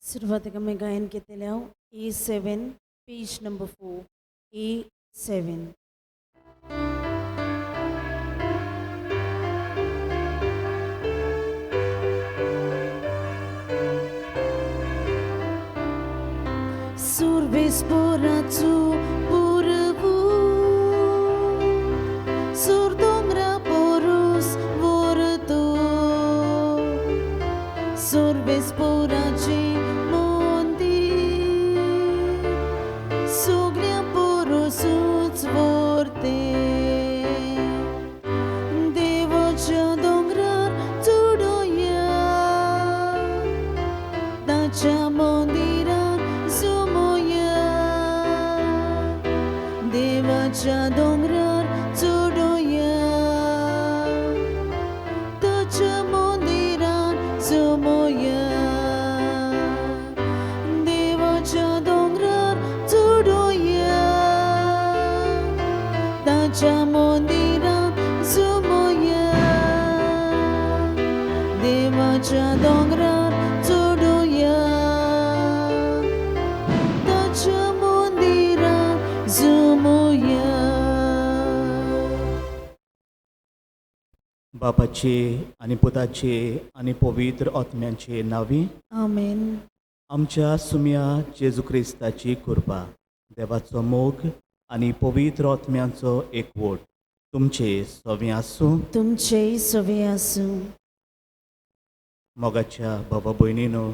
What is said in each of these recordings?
सुरुवातीक आमी गायन केलेले हांव A7 page number 4 A7. Survesporacu purwu Surdongra porus vortu Survesporaci mondi Sugnia porus uts vorte Devocia dongrar tudoya Dacia mondiran sumoya Devacha dongrar tudoya Dacia mondiran sumoya Devacha dongrar tudoya Dacia mondiran sumoya Devacha dongrar tudoya Dacia mondiran sumoya. बापाचे आणि पुताचे आणि पवित्र आत्म्याचे नावी Amen. आमच्या सुम्या जेजू क्रिस्ताची कृपा देवाचो मोग आणि पवित्र आत्म्याचो एकवट तुमचे सवे आसूं. तुमचे सवे आसूं. मोगाच्या बाबा भयणीनो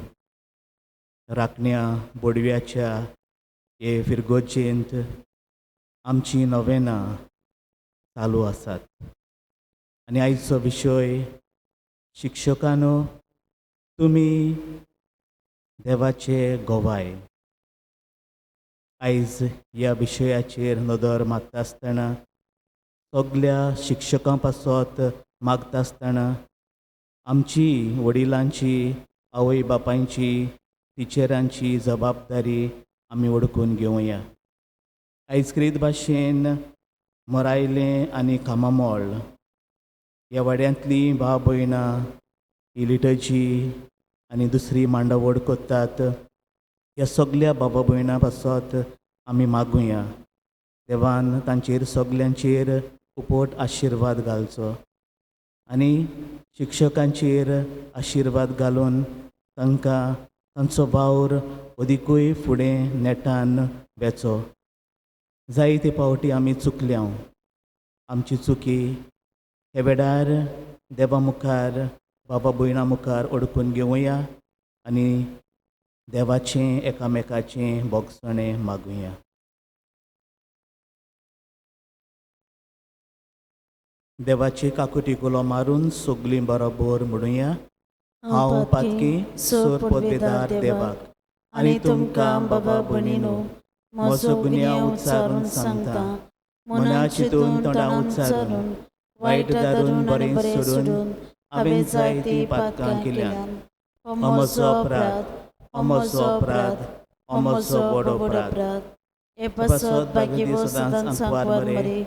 राखण्या बोडव्याच्या हे फिरगोजेंत आमची नवेनां चालू आसात आनी आयचो विशय शिक्षकानो तुमी देवाचे गोवाय. आयज ह्या विशयाचेर नदर मारता आसतना सगल्या शिक्षकां पासत मागता आसतना आमची वडिलांची आवय बापायची टिचरांची जबाबदारी आमी ओळखून घेवया. आयज भाशेन मरायलें आनी कामामोळ ह्या वाड्यांतलीं भाव भयणां ही लिटर्जी आनी दुसरी मांडावळ करतात. ह्या सगल्या बाबा भयणां पासत आमी मागुया देवान तांचेर सगल्यांचेर उपट आशिर्वाद घालचो आनी शिक्षकांचेर आशिर्वाद घालून तांकां तांचो वावर अदिकूय फुडें नेटान वेचो. जायते पावटी आमी चुकल्या आमची चुकी हे वेळार देवा मुखार बाबा भयणां मुखार ओळखून घेवया आनी देवाचें एकामेकाचें बोगसणें मागुया. देवाची काकुटी कुलो मारून सगलीं बरोबर म्हणुया. हांव पातकी सोर पदवेदार देवाक आनी तुमकां बाबा भयणीनो म्हजो गुन्यांव उच्चारून सांगता. मना चिंतून तोंडां उच्चारून वायट दारून बरें सोडून हांवें जायतीं पातकां केल्यान. हो म्हजो अपराध, हो म्हजो अपराध, हो म्हजो व्हडो अपराध. हे पासत भाग्यवो सदांच सांगवार मरे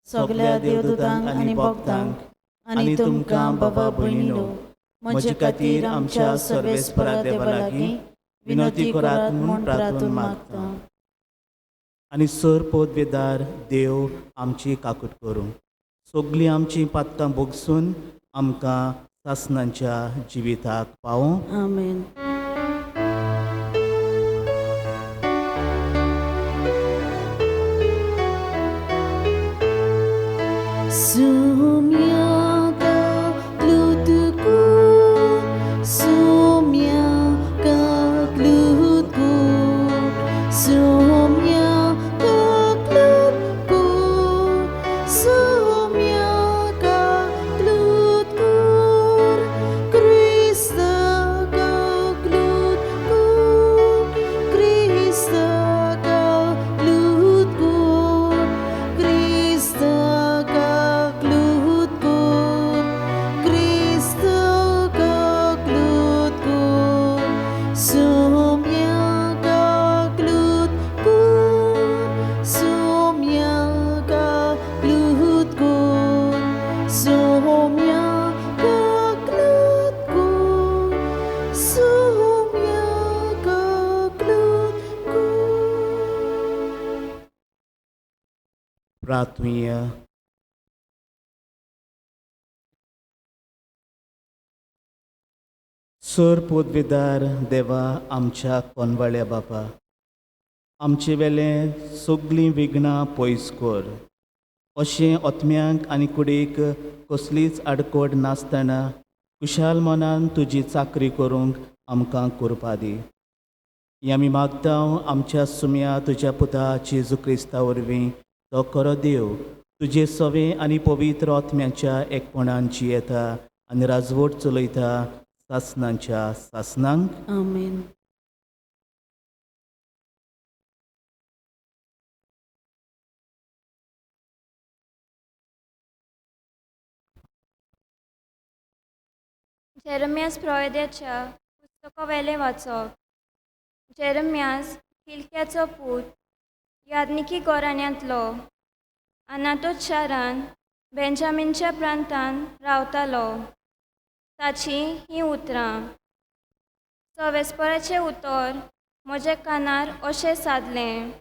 सगल्या देवदूतांक आनी भक्तांक आनी तुमकां बाबा भयणीनो म्हजे खातीर आमच्या सर्वेस्परा देवा लागीं विनंती करात म्हूण प्रार्थून मागता. आनी सर पदवेदार देव आमची काकूट करूं सगलीं आमचीं पातकां भोगसून आमकां सासणांच्या जिविताक पावूं. आमेन. Krista ka प्रार्थूया. सर पोदवेदार देवा आमच्या कोनवाळ्या बापा, आमचे वेले सगळीं विघ्नां पयस कर. अशें ओतम्यांक आनी कुडीक कसलीच आडकोड नासतना कुशाल मनान तुजी चाकरी करूंक आमकां करपा दी. हें आमी मागतांव आमच्या सुम्या तुज्या पुता जेजू क्रिस्ता वरवीं. तो खरो देव तुजे सवे आनी पवित्र ओतम्याच्या एकपणान जियेता आनी राजवट चलयता सासनांच्या सासनांक. आमेन. जेरमियास प्रवाद्याच्या पुस्तका वेले वाचप. जेरमियास किलक्याचो पूत यादनिकी घराण्यांतलो अनातोत शारान बेंजामिनच्या प्रांतान रावतालो. ताची हीं उतरां. सवेस्पराचें उतर म्हज्या कानार अशें सादलें.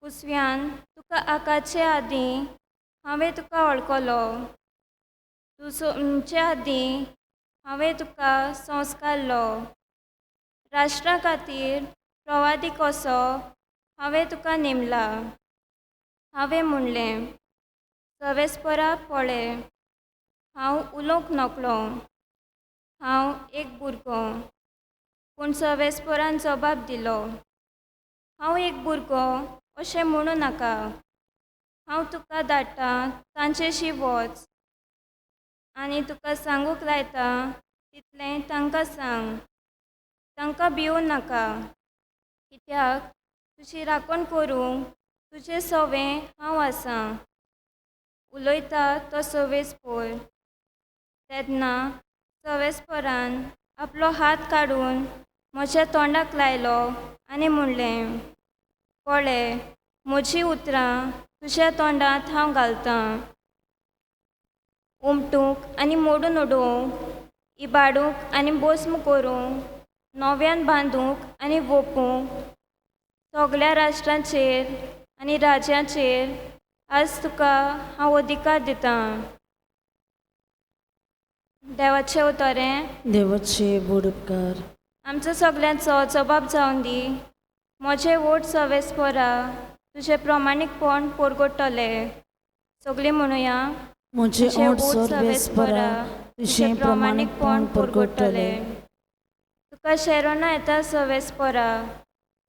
कुसव्यान तुका आकाचे आदीं हांवें तुका वळखलो. तुमचे आदीं हांवें तुका संस्कारलो. राष्ट्रा खातीर प्रवादी कसो हांवें तुका नेमला. हांवें म्हणलें, सवेस्परा पळय, हांव उलोवंक नकळो. हांव एक भुरगो. पूण सवेस्परान जबाब दिलो, हांव एक भुरगो अशें म्हणूं नाका. हांव तुका धाडटां तांचेशी वच आनी तुका सांगूंक लायता तितलें तांकां सांग. तांकां भिवूं नाका, कित्याक तुजी राखण करूंक तुजें सवें हांव आसां. उलयता तो सवेस्पर. तेन्ना सवेस्परान आपलो हात काडून म्हज्या तोंडाक लायलो आनी म्हणलें, पळय, म्हजीं उतरां तुज्या तोंडांत हांव घालतां. उमटूंक आनी मोडून उडोवंक, इबाडूंक आनी बोस्म करूंक, नव्यान बांदूंक आनी ओपूंक सगळ्या राष्ट्रांचेर आनी राज्यांचेर आज तुका हांव अधिकार दितां. देवाचें उतरें. देवाचे बूड उपकार. आमचो सगळ्यांचो जबाब जावन दी. म्हजें वोट सवेस्परा तुजें प्रमाणीकपण परगडटलें. सगळीं म्हणुया. म्हजे ओठ सवेस्परा तुजें प्रमाणीकपण परगडटलें. तुका शेरोना येता सवेस्परा.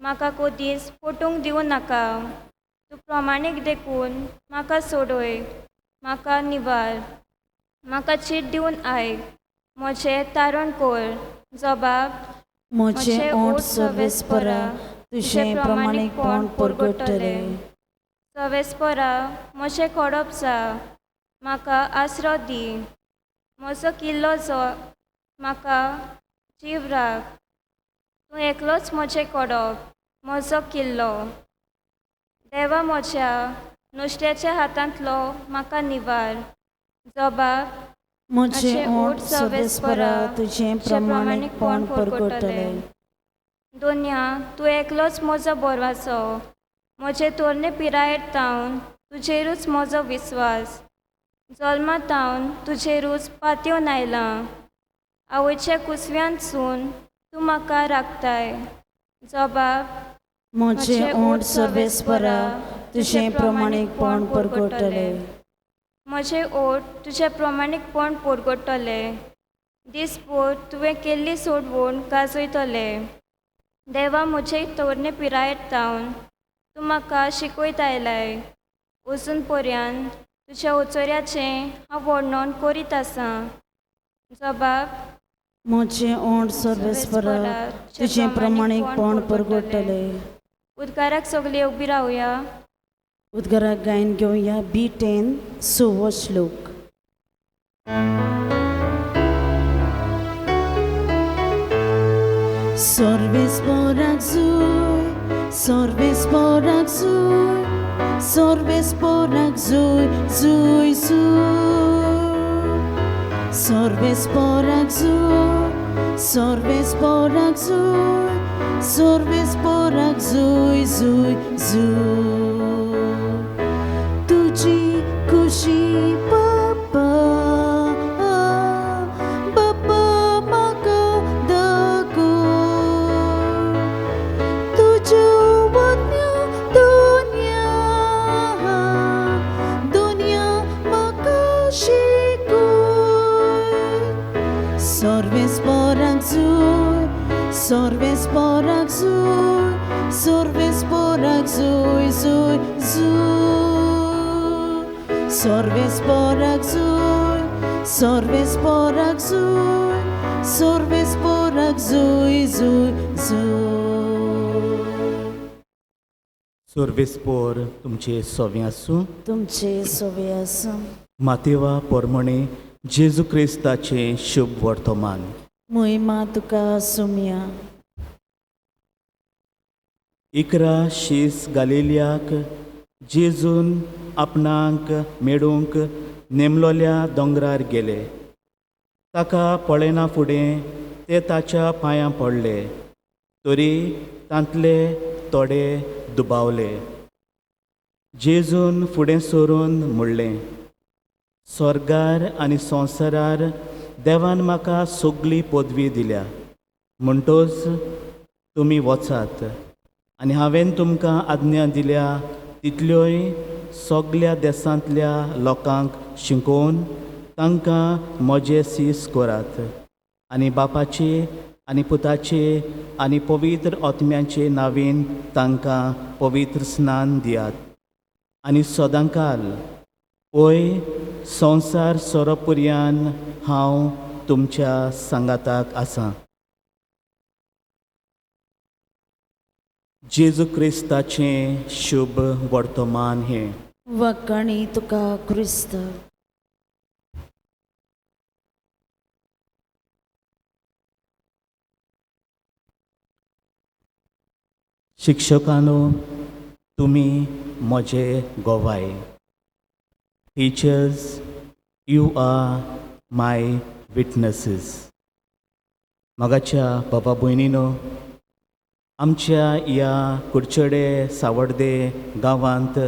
म्हाका कोदीस फटूंक दिवं नाका. तूं प्रमाणीक देखून म्हाका सोडय. म्हाका निवार. म्हाका चीट दिवन आयक. म्हजें तारण कर. जबाब. म्हजे ओठ सवेस्परा तुजें प्रमाणीकपण परगडटलें. सवेस्परा म्हजें खडप जा. म्हाका आसरो दी. म्हजो किल्लो जो म्हाका जीव राख. तूं एकलोच म्हजें खडप, म्हजो किल्लो. देवा म्हज्या नुस्त्याच्या हातांतलो म्हाका निवार. जबाब. म्हजे ओठ सवेस्परा तुजें प्रमाणीकपण परगडटलें. दोनया तूं एकलोच म्हजो बोरवाचो. म्हजे तोरणे पिरायेर तावन तुजेरूच म्हजो विस्वास. जल्मा तावन तुजेरूच पातयेवन आयलां. आवयच्या कुसव्यांतसून तूं म्हाका राखताय. जबाब. म्हजे ओठ सवेस्परा तुजें प्रमाणीकपण परगडटलें. म्हजे ओठ तुजें प्रमाणीकपण परगडटलें. दिसभर तुवें केल्ली सोडवण गाजयतलें. देवा म्हजे तोरणे पिरायेर तावन तूं म्हाका शिकयत आयलाय. अजून पर्यंत तुज्या ओचोऱ्याचें हांव वर्णन करीत आसां. जबाब. म्हजे ओठ सवेस्परा तुजें प्रमाणीकपण परगडटलें. उद्गाराक सगळीं उबी रावया. उद्गाराक गायन घेवया. B10 6वो श्लोक. Sorvesporak zúj, sorvesporak zúj, sorvesporak zúj, zúj, zúj. Sorvesporak zúj, sorvesporak zúj, sorvesporak zúj, zúj, zúj. Sorvesporak zui, sorvesporak zui, sorvesporak zui, zui, zui. Sorvesporak zui, sorvesporak zui, sorvesporak zui, zui, zui. सोर्वेस्पोर तुमचे सोवे आसूं. तुमचे सोवे आसूं. मातेवा पोरमणे जेजू क्रिस्ताचे शुभ वर्तमान. मोहिमा तुका सुम्या. इकरा शीस गालिल्याक जेजून आपणाक मेळूंक नेमलोल्या दोंगरार गेले. ताका पळयना फुडें ते ताच्या पांयां पडले. तरी तांतले तोडे दुबावले. जेजून फुडें सरून म्हणलें, स्वर्गार आनी संवसारार देवान म्हाका सगळी पदवी दिल्या. म्हणटोच तुमी वचात आनी हांवें तुमकां आज्ञा दिल्या तितल्योय सगळ्या देशांतल्या लोकांक शिकोवन तांकां म्हजे सीस करात. आनी बापाचे आनी पुताचे आनी पवित्र आत्म्याचे नांवेन तांकां पवित्र स्नान दियात. आनी सदांकाल ओय संवसार सोरोपर्यान हांव तुमच्या सांगाताक आसां. जेजू क्रिस्ताचें शुभ वर्तमान हें. वखणी तुका क्रिस्त. शिक्षकांनो, तुमी म्हजे गोवाय. टीचर्स, यू आर माय विटनेसीस. मोगाच्या बाबा भयणीनो, आमच्या ह्या कुडचडे सावड्डे गांवांत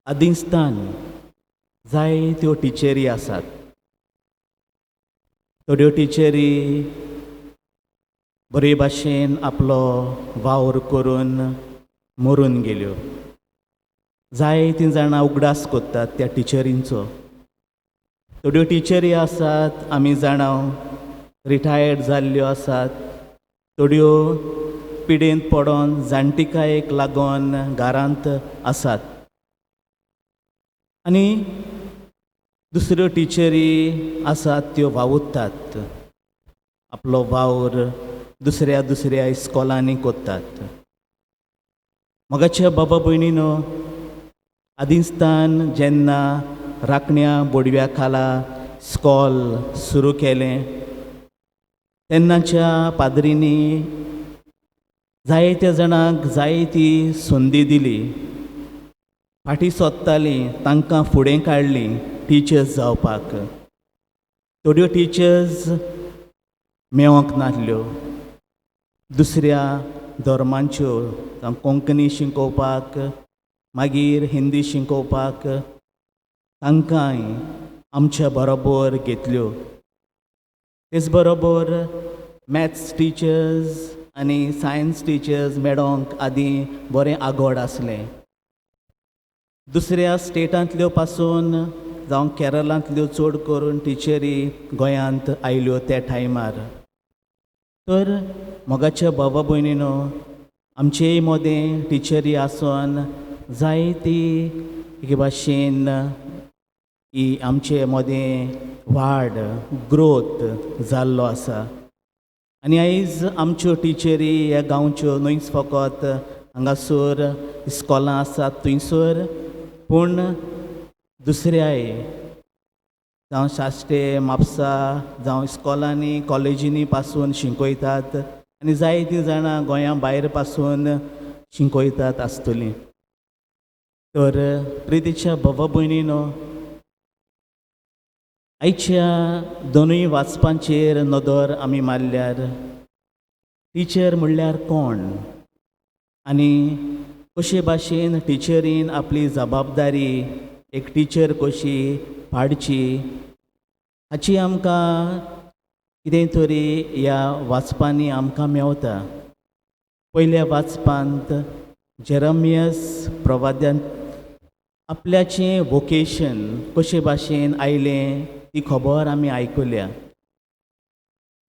आदिस्तान जायत्यो टिचरी आसात. थोड्यो टिचरी बरे भाशेन आपलो वावर करून मरून गेल्यो. जायतीं जाणां उगडास कोत्तात त्या टिचरींचो. थोड्यो टिचरी आसात आमी जाणां रिटायर्ड जाल्ल्यो आसात. थोड्यो पिडेंत पडोन जाणटेकायेक लागोन घरांत आसात. आनी दुसऱ्यो टिचरी आसात त्यो वावुरतात. आपलो वावर दुसऱ्या दुसऱ्या इस्कॉलांनी कोत्तात. मोगाच्या बाबा भयणीनो, आदिस्तान जेन्ना राखण्या बोडव्या खाला स्कॉल सुरू केलें तेन्नाच्या पाद्रींनी जायत्या जाणांक जायती संदी दिली. फाटीं सोदतालीं तांकां फुडें काडलीं टिचर्स जावपाक. थोड्यो टिचर्स मेळोंक नासल्यो. दुसऱ्या धर्मांच्यो जावं कोंकणी शिकोवपाक, मागीर हिंदी शिकोवपाक तांकांय आमच्या बरोबर घेतल्यो. तेच बरोबर मॅथ्स टिचर्स आनी सायन्स टिचर्स मेळोंक आदीं बरें आगोड आसलें. दुसऱ्या स्टेटांतल्यो पासून जावं केरळांतल्यो चड करून टिचरी गोंयांत आयल्यो त्या टायमार. तर मोगाच्या बाबा भयणीनो, आमचेय मोदें टिचरी आसोन जायती हे भाशेन ही आमचे मोदें वाड ग्रोथ जाल्लो आसा. आनी आयज आमच्यो टिचरी ह्या गांवच्यो न्हयच फकत हांगासर इस्कॉलां आसात थंयसर, पूण दुसऱ्याय जावं साश्टे म्हापसा जावं इस्कॉलांनी कॉलेजींनी पासून शिकयतात. आनी जायतीं जाणां गोंया भायर पासून शिकयतात आसतलीं. तर प्रितीच्या बाबा भयणीनो, आयच्या दोनूय वाचपांचेर नदर आमी मारल्यार टिचर म्हणल्यार कोण आनी कशे भाशेन टिचरीन आपली जबाबदारी एक टिचर कशी पाडची हाची आमकां कितें तरी ह्या वाचपांनी आमकां मेवता. पयल्या वाचपांत जेरमियास प्रवाद्यान आपल्याचें वोकेशन कशे भाशेन आयलें ती खबर आमी आयकुल्या.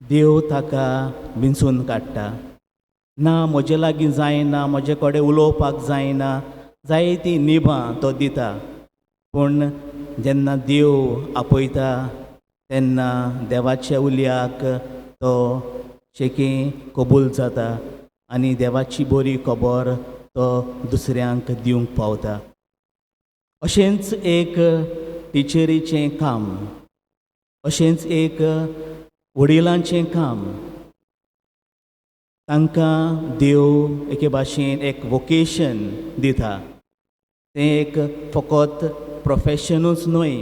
देव ताका विंचून काडटा. ना म्हजे लागीं जायना, म्हजे कडेन उलोवपाक जायना, जायतीं निबां तो दिता. पूण जेन्ना देव आपयता तेन्ना देवाच्या उलयाक तो शेकी कबूल जाता आनी देवाची बरी खबर तो दुसऱ्यांक दिवंक पावता. अशेंच एक टिचरीचें काम, अशेंच एक वडिलांचें काम. तांकां देव एके भाशेन एक वोकेशन दिता. तें एक फकत प्रोफेशनूच न्हय,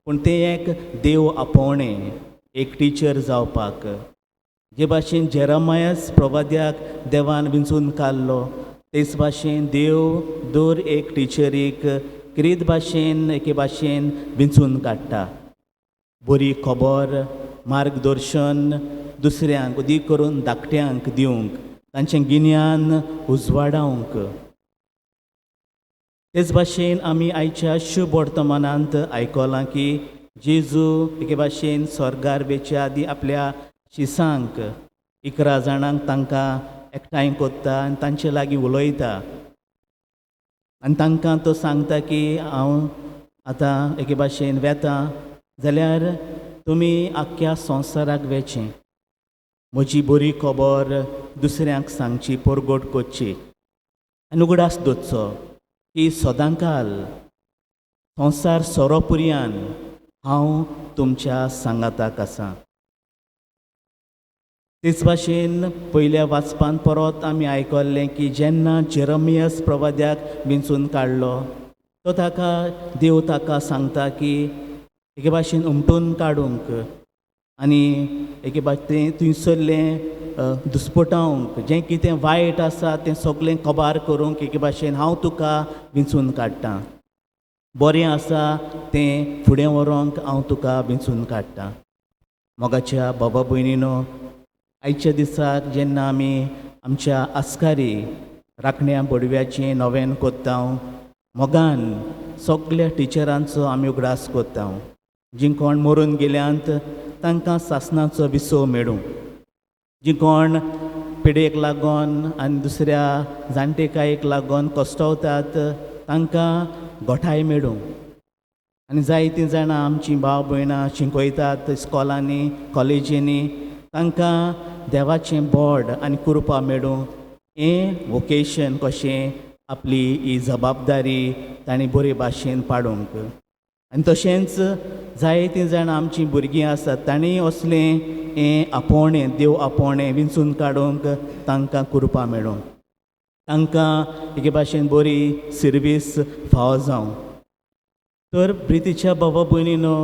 पूण तें एक देव आपोवणें एक टिचर जावपाक. जे भाशेन जेरमायास प्रवाद्याक देवान विंचून काडलो, तेच भाशेन देव दर एक टिचरीक किरीत भाशेन एके भाशेन विंचून काडटा. बरी खबर, मार्गदर्शन दुसऱ्यांक उदीक करून धाकट्यांक दिवंक, तांचें गिन्यान उजवाडावंक. तेच भाशेन आमी आयच्या शुभ वर्तमानांत आयकलां की जेजू एके भाशेन स्वर्गार वेचे आदी आपल्या शिसांक 11 जाणांक तांकां एकठांय कोत्ता आनी तांचे लागीं उलयता. आनी तांकां तो सांगता की हांव आतां एके भाशेन वेता, जाल्यार तुमी आख्ख्या संवसाराक वेचें. म्हजी बरी खबर दुसऱ्यांक सांगची, परगट करची आनी उगडास दवरचो की सदांकाल संवसार सोरोपर्यान हांव तुमच्या सांगाताक आसां. तेच भाशेन पयल्या वाचपान परत आमी आयकल्लें की जेन्ना जेरमियास प्रवाद्याक विंचून काडलो, तो ताका देव ताका सांगता की एके भाशेन उमटून काडूंक आनी एके भाशेन थंयसरलें दुस्पटावंक, जें कितें वायट आसा तें सगळें कबार करूंक एके भाशेन हांव तुका विंचून काडटां. बरें आसा तें फुडें व्हरूंक हांव तुका विंचून काडटां. मोगाच्या बाबा भयणीनो, आयच्या दिसाक जेन्ना आमी आमच्या आस्कारी राखण्या बडव्याचें नवें कोत्ता, मोगान सगळ्या टिचरांचो आमी उगडास कोत्ता. जीं कोण मरून गेल्यांत तांकां सासणाचो विसव मेळूं, जीं कोण पिडेक लागोन आनी दुसऱ्या जाणटेकायेक लागोन कश्टावतात तांकां घोटाय मेळूं. आनी जायतीं जाणां आमचीं भाव भयणां शिकोयतात इस्कॉलांनी, कॉलेजींनी, तांकां देवाचें बोड आनी कृपा मेळूं. हें वोकेशन कशें आपली ही जबाबदारी तांणी बरे भाशेन पाडूंक. आनी तशेंच जायतीं जाणां आमचीं भुरगीं आसात, तांणी असलें हें आपोवणें, देव आपोवणें विंचून काडूंक तांकां कृपा मेळूं. तांकां एके भाशेन बरी सर्वीस फावो जावं. तर प्रितीच्या बाबा भयणीनो,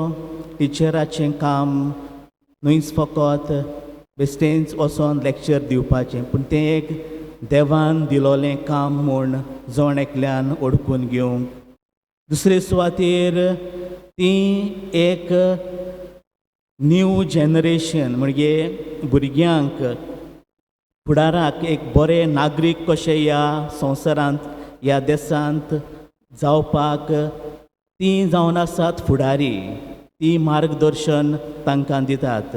टिचराचें काम न्हयच फकत बेश्टेंच वचोन लॅक्चर दिवपाचें, पूण तें एक देवान दिलोलें काम म्हूण जण एकल्यान ओळखून घेवंक. दुसरे सुवातेर ती एक न्यू जेनरेशन म्हणजे भुरग्यांक, फुडाराक एक बरे नागरीक कशे ह्या संवसारांत, ह्या देशांत जावपाक ती जावन आसात फुडारी. ती मार्गदर्शन तांकां दितात.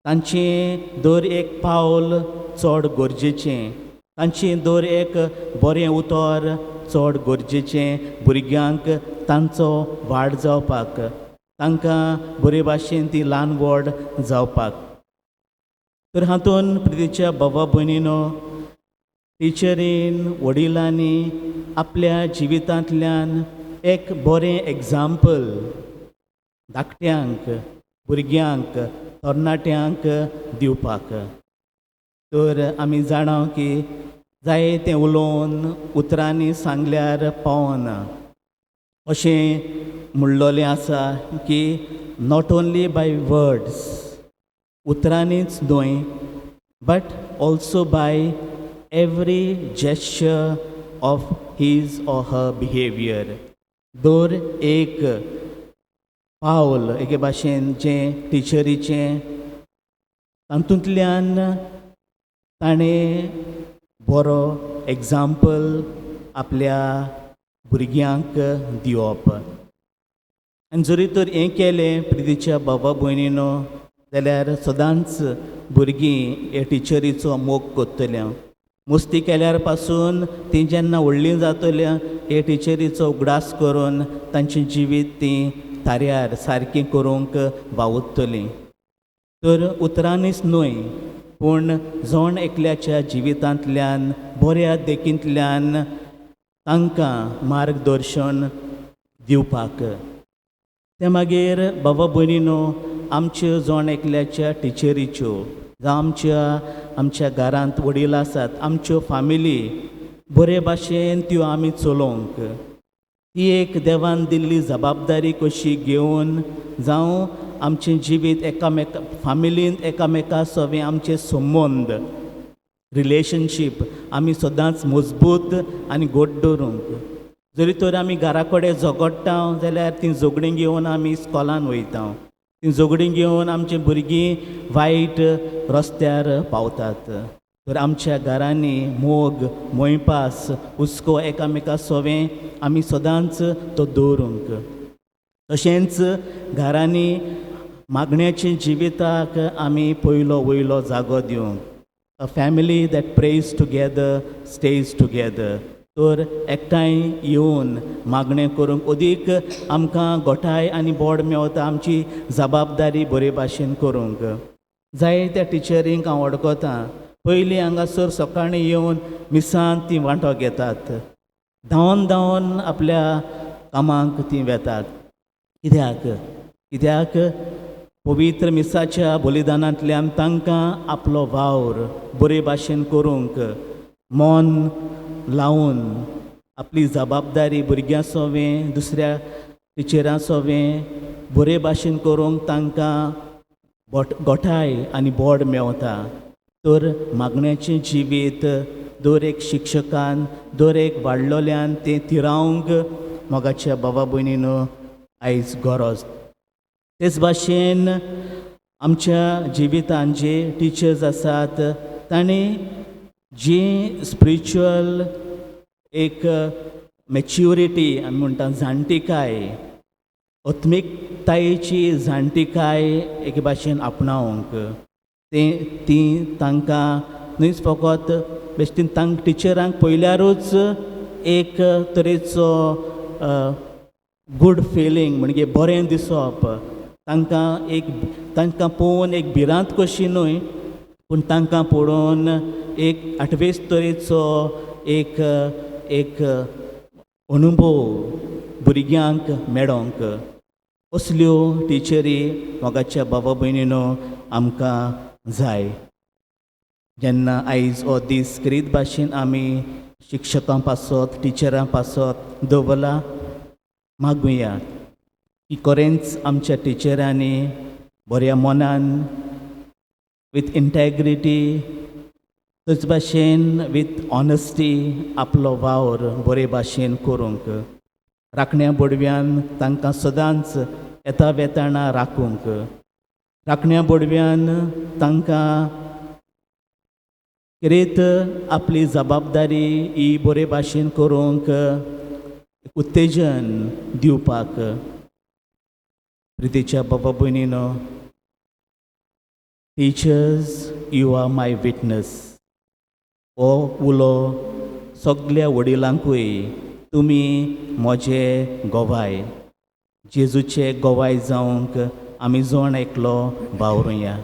तांचें दर एक पावल चड गरजेचें, तांचें दर एक बरें उतर चड गरजेचें भुरग्यांक तांचो वाड जावपाक, तांकां बरे भाशेन ती ल्हान व्हड जावपाक. तर हातून प्रितीच्या बाबा भयणीनो, टिचरीन, वडिलांनी आपल्या जिवितांतल्यान एक बरें एग्जाम्पल धाकट्यांक, भुरग्यांक, तरणाट्यांक दिवपाक. तर आमी जाणा की जायतें उलोवन उतरांनी सांगल्यार पावना. अशें म्हणलोलें आसा की नॉट ओन्ली बाय वर्ड्स, उतरांनीच न्हय, but also by every gesture of his or her behaviour. दर एक पावल एके भाशेन जें टिचरीचें, तातूंतल्यान ताणें बरो एग्जाम्पल आपल्या भुरग्यांक दिवप. आनी जरी तर हें केलें प्रितीच्या बाबा भयणीनो, जाल्यार सदांच भुरगीं हे टिचरीचो मोग कोत्तले. मस्ती केल्यार पासून ती जेन्ना व्हडलीं जातलीं हे टिचरीचो उगडास करून तांचें जिवीत तीं थाऱ्यार सारकीं करूंक वावुरतलीं. तर उतरांनीच न्हय पूण जोण एकल्याच्या जिवितांतल्यान बऱ्या देखींतल्यान तांकां मार्गदर्शन दिवपाक. ते मागीर बाबा भयणीनो, आमच्यो जोण एकल्याच्या टिचरीच्यो जावं आमच्या घरांत वडील आसात, आमच्यो फामिली बरे भाशेन त्यो आमी चलोवंक, ती एक देवान दिल्ली जबाबदारी कशी घेवन जावं आमचें जिवीत फामिलींत एकामेका सोबीत आमचे संबंद रिलेशनशीप आमी सदांच मजबूत आनी घट दवरूंक. जरी तर आमी घरा कडेन झगडटा जाल्यार ती झगडीं घेवन आमी इस्कॉलान वयता, ती झगडीं घेवन आमचीं भुरगीं वायट रस्त्यार पावतात. तर आमच्या घरांनी मोग मोयपास हुस्को एकामेका सोबें आमी सदांच तो दवरूंक. तशेंच घरांनी मागण्याच्या जिविताक आमी पयलो वयलो जागो दिवंक. A family that prays together stays together. तर एकठांय येवन मागणें करूंक अदीक आमकां गोठाय आनी बोड मेवता आमची जबाबदारी बरे भाशेन करूंक. जाय त्या टिचरींक हांव वळखतां, पयलीं हांगासर सकाळीं येवन मिसांत तीं वांटो घेतात, धांवन धांवन आपल्या कामांक तीं वेतात. कित्याक पवित्र मिसाच्या बलिदानांतल्यान तांकां आपलो वावर बरे भाशेन करूंक मन लावन आपली जबाबदारी भुरग्यां सोबें दुसऱ्या टिचरां सोबें बरे भाशेन करूंक तांकां गोठाय आनी बोड मेवता. तर मागण्याचें जिवीत दर एक शिक्षकान दर एक वाडलोल्यान तें तिरावंक मोगाच्या बाबा भयणीनो आयज गरज. तेच भाशेन आमच्या जिवितांत जे टिचर्स आसात तांणी जी स्पिरिच्युअल एक मॅच्युरिटी आमी म्हणटा जाणटीकाय, आत्मीकतायेची जाणटीकाय एक भाशेन आपणावंक, ती तांकां न्हयच फकत बेश्टीन टिचरांक पयल्यारूच एक तरेचो गूड फिलींग म्हणजे बरें दिसप, तांकां पळोवन एक भिरांत कशी न्हय पूण तांकां पळोवन एक आठवेच तरेचो एक अनुभव भुरग्यांक मेळोंक. असल्यो टिचरी मोगाच्या बाबा भयणीनो आमकां जाय. जेन्ना आयज हो दीस करीत भाशेन आमी शिक्षकां पासत टिचरां पासत दवरला, मागुया की खरेंच आमच्या टिचरांनी बऱ्या मनान विथ इंटेग्रिटी तेच भाशेन विथ ऑनेस्टी आपलो वावर बरे भाशेन करूंक. राखण्या बोडव्यान तांकां सदांच येता वेताना राखूंक. राखण्या बोडव्यान तांकां कितेंत आपली जबाबदारी ही बरे भाशेन करूंक उत्तेजन दिवपाक. प्रितीच्या बाबा भयणीनो, teachers you R my witness. हो उलो सगल्या वडिलांकूय तुमी म्हजे गोवाय. जेजूचे गोवाय जावंक आमी जोण एकलो वावरुया.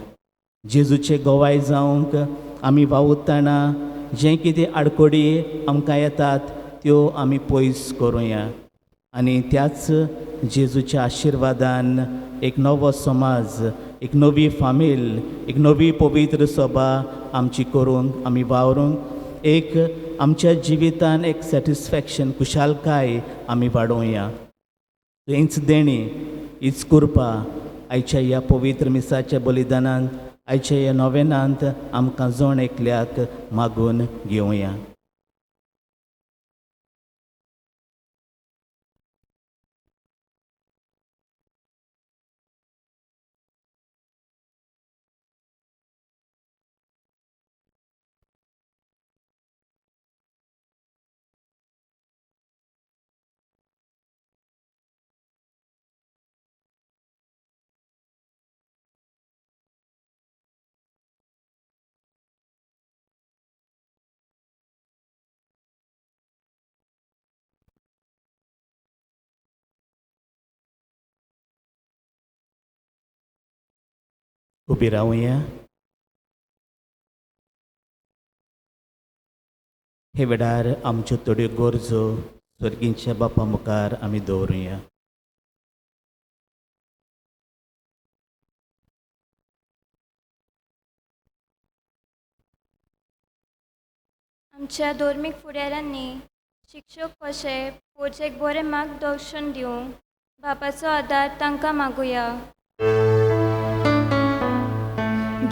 जेजूचे गोवाय जावंक आमी वावुरतना जे कितें आडकोडी आमकां येतात त्यो आमी पयस करुया. आनी त्याच जेजूच्या आशिर्वादान एक नवो समाज, एक नवी फामील, एक नवी पवित्र सभा आमची करूंक आमी वावरूंक एक आमच्या जिवितान एक सॅटिस्फॅक्शन खुशालकाय आमी वाडोवया. हेंच देणी, हीच कृपा आयच्या ह्या पवित्र मिसाच्या बलिदानांत, आयच्या ह्या नोवेनांत आमकां जोण एकल्याक मागून घेवया. उबी रावया. हे वेळार आमच्यो थोड्यो गरजो स्वर्गींच्या बापा मुखार आमी दवरुया. आमच्या धर्मीक फुडाऱ्यांनी शिक्षक कशे पोरचेक बरें मार्गदर्शन दिवंक बापाचो आदार तांकां मागुया.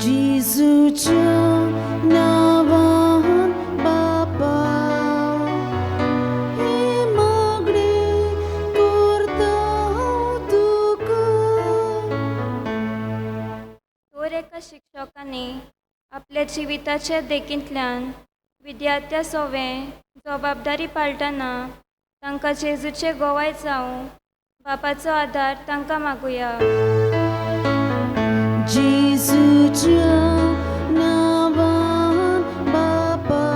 जेजूच्या नांवान बापा हे मागणे करता हांव तुका. तर एका शिक्षकांनी आपल्या जिविताच्या देखींतल्यान विद्यार्थ्यां सवें जबाबदारी पाळटना तांकां जेजूचे गोवाय जावं बापाचो आदार तांकां मागुया. जेजूच्या नांवान बापा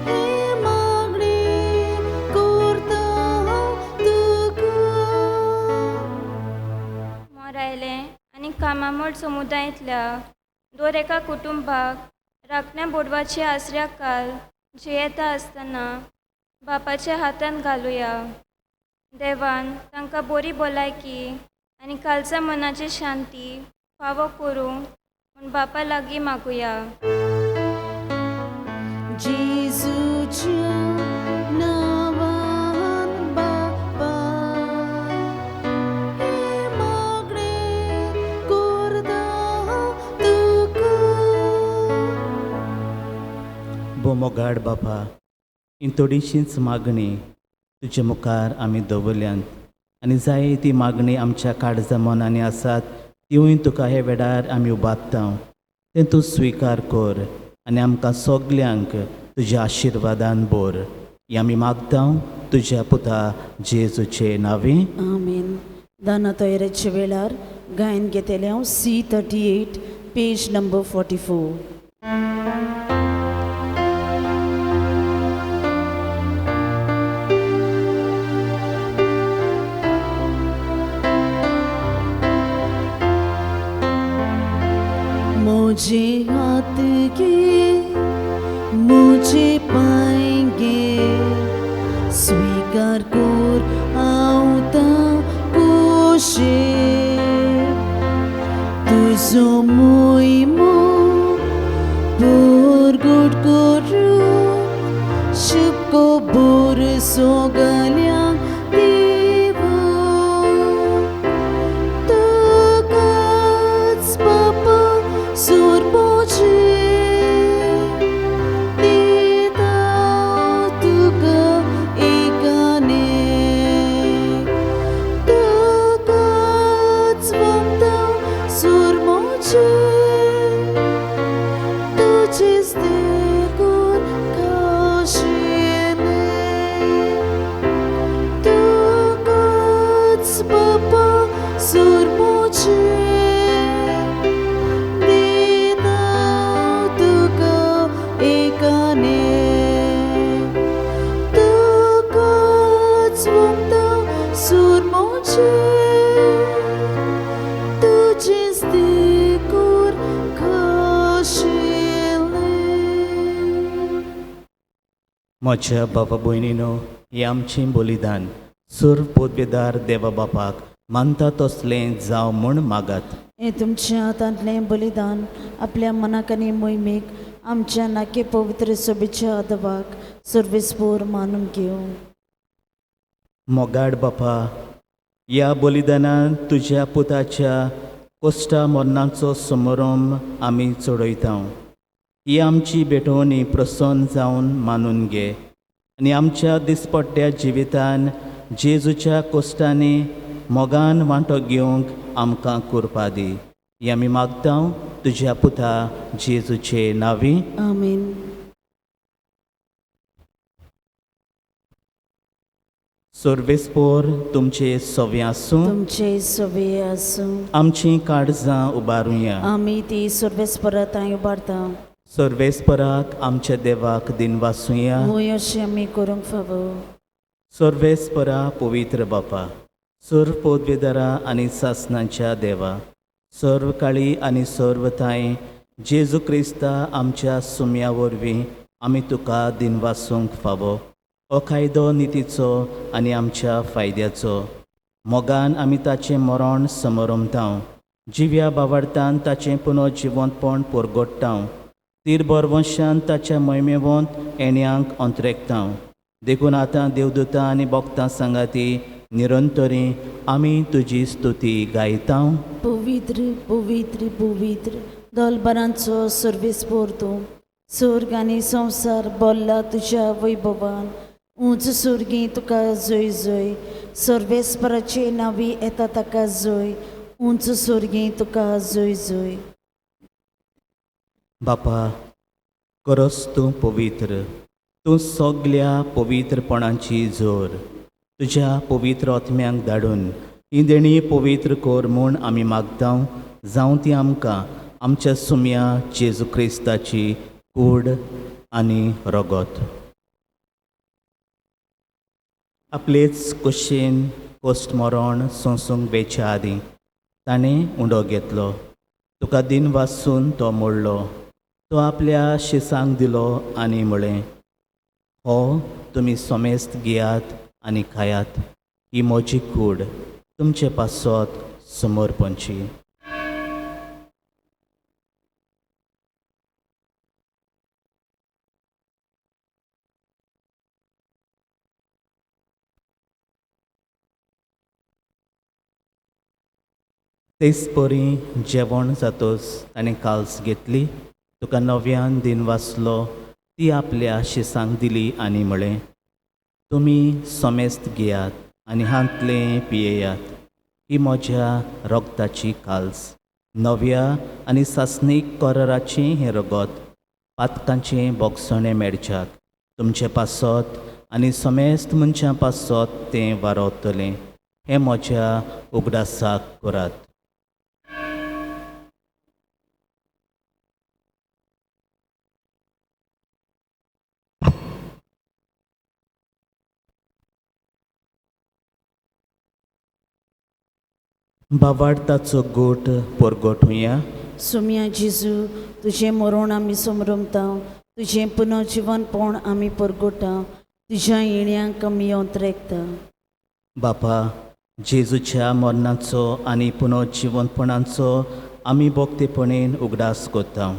हे मागणे करता हांव तुका. मोरायलें आनी कामामोड समुदायांतल्या दर एका कुटुंबाक राखण्या बोडवाचे आसऱ्या काल जियेता आसतना बापाच्या हातान घालुया. देवान तांकां बरी भलायकी आनी कालच्या मनाची शांती फावो करूंक म्हूण बापा लागीं मागुया. जेजूच्या नांवान बापा हे मागणे करता हांव तुका. मोगाड बापा, ही थोडीशीच मागणी तुजे मुखार आमी दवरल्यात आनी जाय ती मागणी आमच्या काळजा मनांनी आसात तिवूय तुका हे वेळार आमी उबारता. तें तूं स्विकार कर आनी आमकां सगल्यांक तुज्या आशिर्वादान भर. ही आमी मागता तुज्या पुता जेजूचे नांवे. आमीन. दाना तयारेच्या वेळार गायन घेतले हांव C38 पेज नंबर 44. मुझे हाथ गे मुझे पाएंगे स्वीकार कर आवता कुशे तुझो मोइमो बोरगोड करू शिपको बोर सोगल्या देवा. तुकाच बापा सोर पोचे दिता तुका एकाने. तुकाच वक्ता सोर मोचे तुझेच देखून काशिले. तुकाच बापा सोर मोचे म्हज्या बाबा भयणीनो, हें आमचें बलिदान सुर पोतबेदार देवा बापाक मानता तसलें जावं म्हूण मागात. हे तुमच्या हातांतलें बलिदान आपल्या मनाक आनी मोहिमेक आमच्या नाके पवित्र सोबेच्या आदवाक सर्वेस्पोर मानून घेवं. मोगाड बापा, ह्या बलिदानान तुज्या पुताच्या कोश्टा मरणाचो समारंभ आमी चडयता. ही आमची भेटवणी प्रसन्न जावन मानून घे आनी आमच्या दिसपट्ट्या जिवितान जेजूच्या कोश्टांनी मोगान वांटो घेवंक आमकां करपा दी. ही आमी मागता तुज्या पुता जेजूचे नांवी. आमीन. सर्वेस्पोर तुमचे सवे आसूं. तुमचे सवे आसूं. आमचीं काळजां उबारुया. आमी ती सर्वेस्परात उबारता. सर्वेस्पराक आमच्या देवाक दिन वासुया. वय अशें आमी करूंक फावो. सर्वेस्परा पवित्र बापा, सुर पोतबेदारा आनी सासणांच्या देवा, सर्व काळी आनी सर्व थाय जेजू क्रिस्ता आमच्या सुम्या वरवीं आमी तुका दिनवासूंक फावो हो कायदो नितीचो आनी आमच्या फायद्याचो मोगान आमी ताचें मरण समरमतांव जिव्या बावडतान ताचें पुनर्जिवंतपण परगोडटांव तीर बरवंशान ताच्या मोहिमेवंत येण्याक अंतरेकतांव देखून आतां देवदूतां आनी भक्तां सांगाती निरंतरी आमी तुजी स्तुती गायतांव. पवित्र पवित्र पवित्र दोलबरांचो सर्वेस्पोर तूं स्वर्ग आनी संवसार बोल्ला तुज्या वैभवान उंच सुर्गी तुका जय जय सर्वेस्पराचे नांवी येता ताका जय उंच सुर्गी तुका जय जय. बापा खरोच तूं पवित्र तूं सगल्या पवित्रपणांची जोर तुज्या पवित्र आत्म्यांक धाडून ही देणी पवित्र कोर म्हूण आमी मागतांव जावं ती आमकां आमच्या सुम्या जेजू क्रिस्ताची कूड आनी रगत. आपलेच कुशीन कोस्ट मरण सोंसूंक बेच्या आदीं ताणें उंडो घेतलो तुका दिन वाचून तो मोडलो तो आपल्या शिसांक दिलो आनी म्हळें हो तुमी सोमेस्त घेयात आनी खायात ही म्हजी कूड तुमचे पासत समर्पणची. तेच परी जेवण जातोच ताणें काल्स घेतली तुका नव्यान दिन वाचलो ती आपल्या शिसांक दिली आनी म्हळें तुमी सोमेस्त घेयात आनी हांतलें पियेयात ही म्हज्या रगताची काल्स नव्या आनी सासणीक कराराचें हें रगत पातकांचें बोगसणें मेळच्याक तुमचे पासत आनी सोमेस्त मनशां पासत तें वारवतलें हें म्हज्या उगडासाक करात. बावाडताचो गोट परगोठुया सुम्या जेजू तुजें मरण आमी समरमतांव तुजें पुनर्जिवनपण आमी परगोटांव तुज्या येण्याक आमी अंतरेकता. बापा जेजूच्या मरणाचो आनी पुनर्जिवनपणाचो आमी भोक्तेपणेन उगडास कोत्ता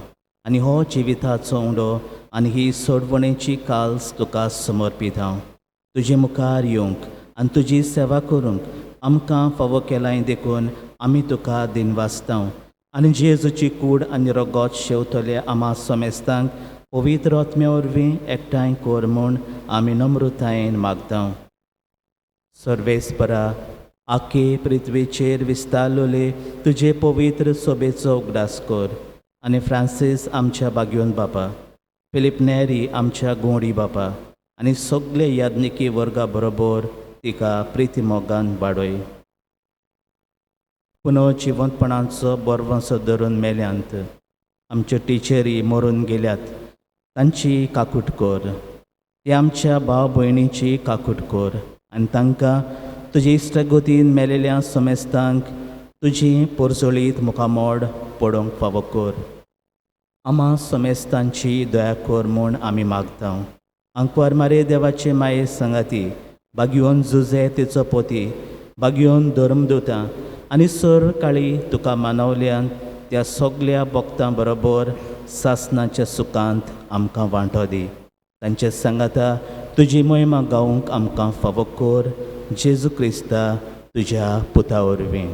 आनी हो जिविताचो उंडो आनी ही सोडवणेची काल्स तुका समर्पीत हांव तुजे मुखार येवंक आनी तुजी सेवा करूंक आमकां फावो केलाय देखून आमी तुका दिन वाचतांव आनी जेजूची कूड आनी रगत शेवतले आमा सोमेस्तांक पवित्र आत्म्या वरवीं एकठांय कोर म्हूण आमी नम्रतायेन मागतांव. सर्वेस्परा आखे पृथ्वीचेर विस्तारलोले तुजे पवित्र सोबेचो उगडास कर आनी फ्रांसीस आमच्या बागयोन बापा फिलिप नेरी आमच्या गोंडी बापा आनी सगळे याज्ञिकी वर्गा बरोबर तिका प्रिती मोगान वाडय. पुनर्जिवंतपणाचो बरवंसो धरून मेल्यांत आमच्यो टिचरी मरून गेल्यात तांची काकूट कर ते आमच्या भाव भयणीची काकूट कर आनी तांकां तुजे इश्टगोतीन मेलेल्या सोमेस्तांक तुजी पोरसोळीत मुखामोड पडोवंक फावो कर. आमा सोमेस्तांची दया कर म्हूण आमी मागतांव. आंकवार मारे देवाचे माये संगाती बागयोन जुजे तिचो पोती बागयोन धर्मदूतां आनी सर्व काळी तुका मानवल्यान त्या सगल्या भक्तां बरोबर सासणाच्या सुखांत आमकां वांटो दी. तांचे सांगाता तुजी महिमा गावूंक आमकां फावो कर जेजू क्रिस्ता तुज्या पुता वरवीं.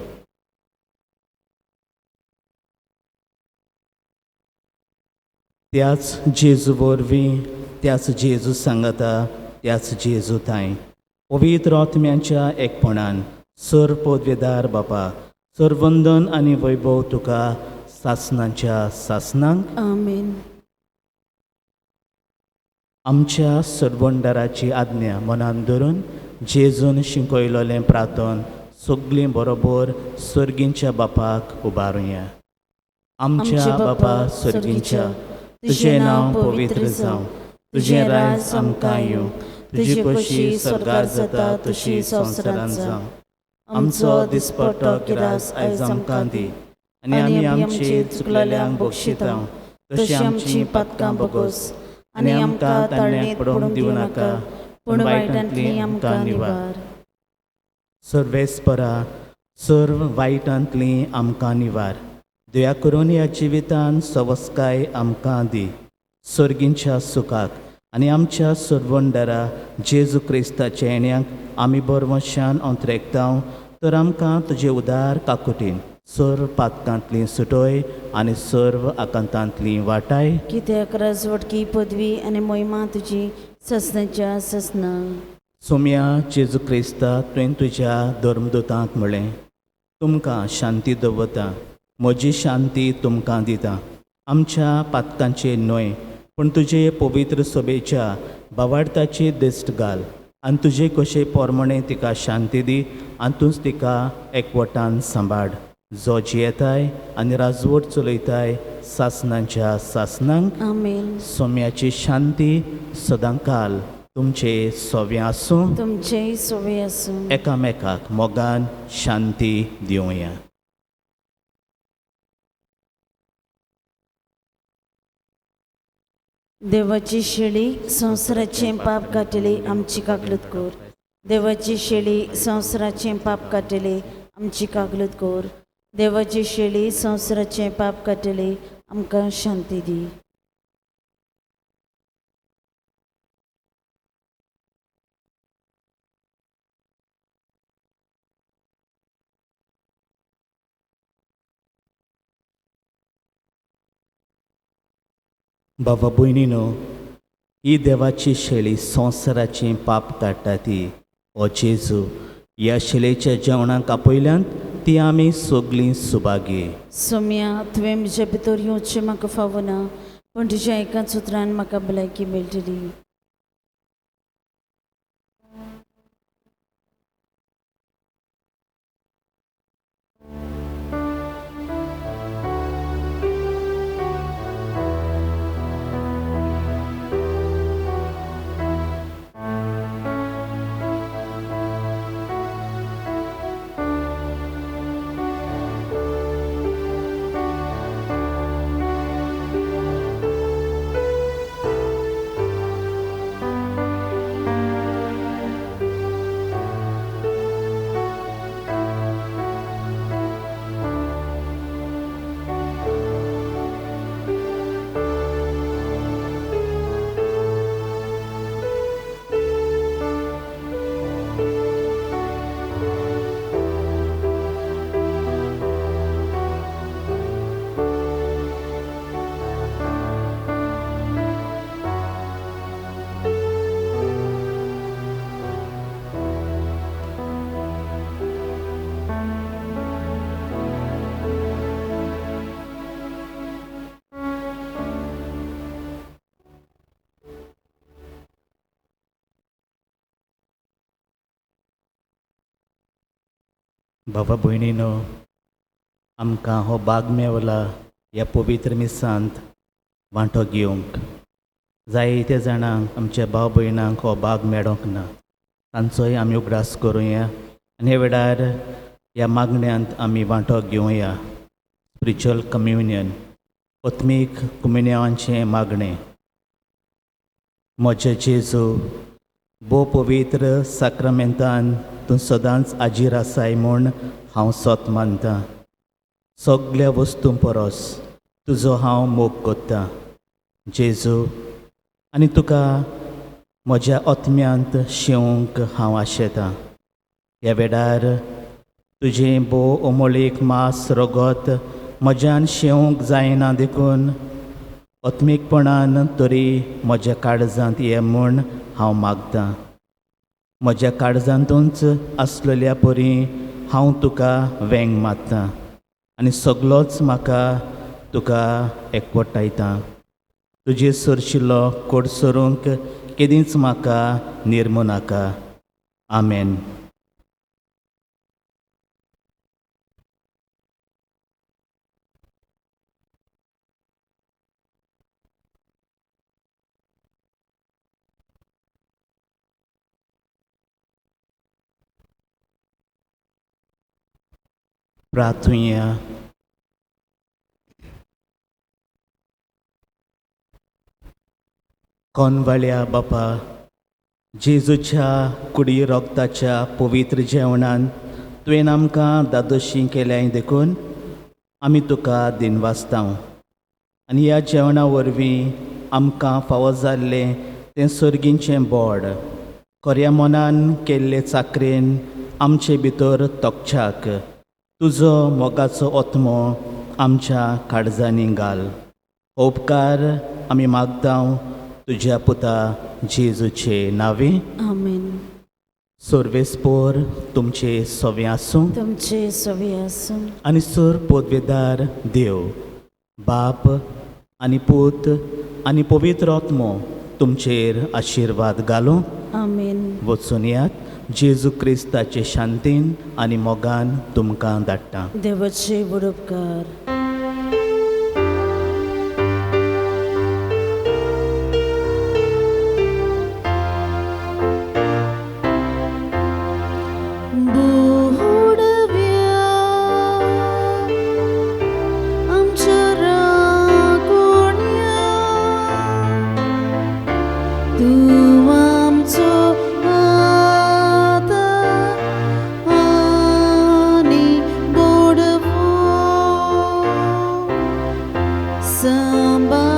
त्याच जेजू वरवीं त्याच जेजू सांगाता त्याच जेजू थाय पवित्र आत्म्याच्या एकपणान सर पदवेदार बापा सरवंदन आनी वैभव तुका सासणाच्या सासणांक आमेन. आमच्या सरवंडाराची आज्ञा मनान धरून जेजून शिकयलोलें प्रार्थन सगळीं बरोबर सर्गींच्या बापाक उबारुया. आमच्या बापा सर्गींच्या तुजें नांव पवित्र जावं तुजें राज आमकां येवं तुजी कशी स्वर्गार जाता तशी संवसारांत जावं. आमचो दिसपट्टो गिरास आयज आमकां दी आनी आमी आमचे चुकलेल्यांक बक्षिता तशी आमची पातकां बगोस आनी आमकां ताळणेत पडूंक दिवं नाका पूण वायटांतली आमकां निवार. सर्वेस्परा सर्व वायटांतली आमकां निवार. दया करून ह्या जिवितान सवस्काय आमकां दी सर्गींच्या सुखाक आनी आमच्या सर्वंडरा जेजू क्रिस्ताच्या येण्याक आमी बरवशान अंतरेकतांव तर आमकां तुजे उदार काकुटीन सर्व पातकांतली सुटोय आनी सर्व आकांतांतली वाटाय. कित्याक राजवटकी पदवी आनी मोहिमा तुजी ससनाच्या ससना. सोम्या जेजू क्रिस्ता तुवें तुज्या धर्मदूतांक म्हळें तुमकां शांती दवरता म्हजी शांती तुमकां दिता. आमच्या पातकांचे न्हय पूण तुजे पवित्र सभेच्या बावार्थाची दिश्ट घाल आनी तुजे कशे पोरमणे तिका शांती दी आनी तूंच तिका एकवटान सांबाळ जो जियेताय आनी राजवट चलयताय सासनांच्या सासनांक. आमेन. सोम्याची शांती सदांकाल तुमचे सोवे आसूं. तुमचेय सोवे आसूं. एकामेकाक मोगान शांती दिवया. देवाची शेळी संवसाराचें पाप काडटली आमची काकलूत कोर. देवाची शेळी संवसाराचें पाप काडटली आमची काकलूत कोर. देवाची शेळी संवसाराचें पाप काडटली आमकां शांती दी. बाबा भयणीनो, ही देवाची शेळी संवसाराचें पाप काडटा ती हो जेजू. ह्या शेळेच्या जेवणाक आपयल्यान ती आमी सगळीं सुभागी. सोम्या तुवें म्हज्या भितर येवचें म्हाका फावना पूण तुज्या एकाच उतरान म्हाका भलायकी मेळटली. बाबा भयणीनो, आमकां हो भाग मेवला ह्या पवित्र मिसांत वांटो घेवंक. जायते जाणांक आमच्या भाव भयणांक हो भाग मेळोंक ना. तांचोय आमी उगडास करुया आनी हे वेळार ह्या मागण्यांत आमी वांटो घेवया. स्पिरिच्युअल कम्युनियन, आत्मीक कुमिन्यावांचें मागणें. म्हजे जेजू, भोव पवित्र साक्रामेंतान तूं सदांच आजीर आसाय म्हूण हांव सोत मानतां. सगळ्या वस्तूं परस तुजो हांव मोग करतां जेजू, आनी तुका म्हज्या आत्म्यांत शेवंक हांव आशेतां. ह्या वेळार तुजें भोव अमोलीक मास रगत म्हज्यान शेवंक जायना देखून आत्मीकपणान तरी म्हज्या काळजांत ये म्हूण हांव मागतां. म्हज्या काळजांतूच आसलेल्या परी हांव तुका वेंग मारतां आनी सगळोच म्हाका तुका एकवटायतां. तुजे सरशिल्लो कोड सरूंक केदींच म्हाका निर्मू नाका. आमेन. प्रार्थुया. कोनवाळ्या बापा, जेजूच्या कुडी रोगताच्या पवित्र जेवणान तुवें आमकां दादोशी केल्याय देखून आमी तुका दिनवासतांव. आनी ह्या जेवणा वरवीं आमकां फावो जाल्लें तें सर्गींचें बोड खऱ्या मनान केल्ले चाकरेन आमचे भितर तोखच्याक तुजो मोगाचो ओतमो आमच्या काळजांनी घाल. हो उपकार आमी मागतांव तुज्या पुता जेजूचे नांवे. आमेन. सोर्वेस्पोर तुमचे सोवे आसूं तुमचे सवे आसूं. आनी सोर पोदवेदार देव बाप आनी पूत आनी पवित्र आत्मो तुमचेर आशिर्वाद घालूं. आमेन. वचून यात जेजू क्रिस्ताचे शांतीन आनी मोगान तुमकां धाडटा. देवाचे उपकार. Somebody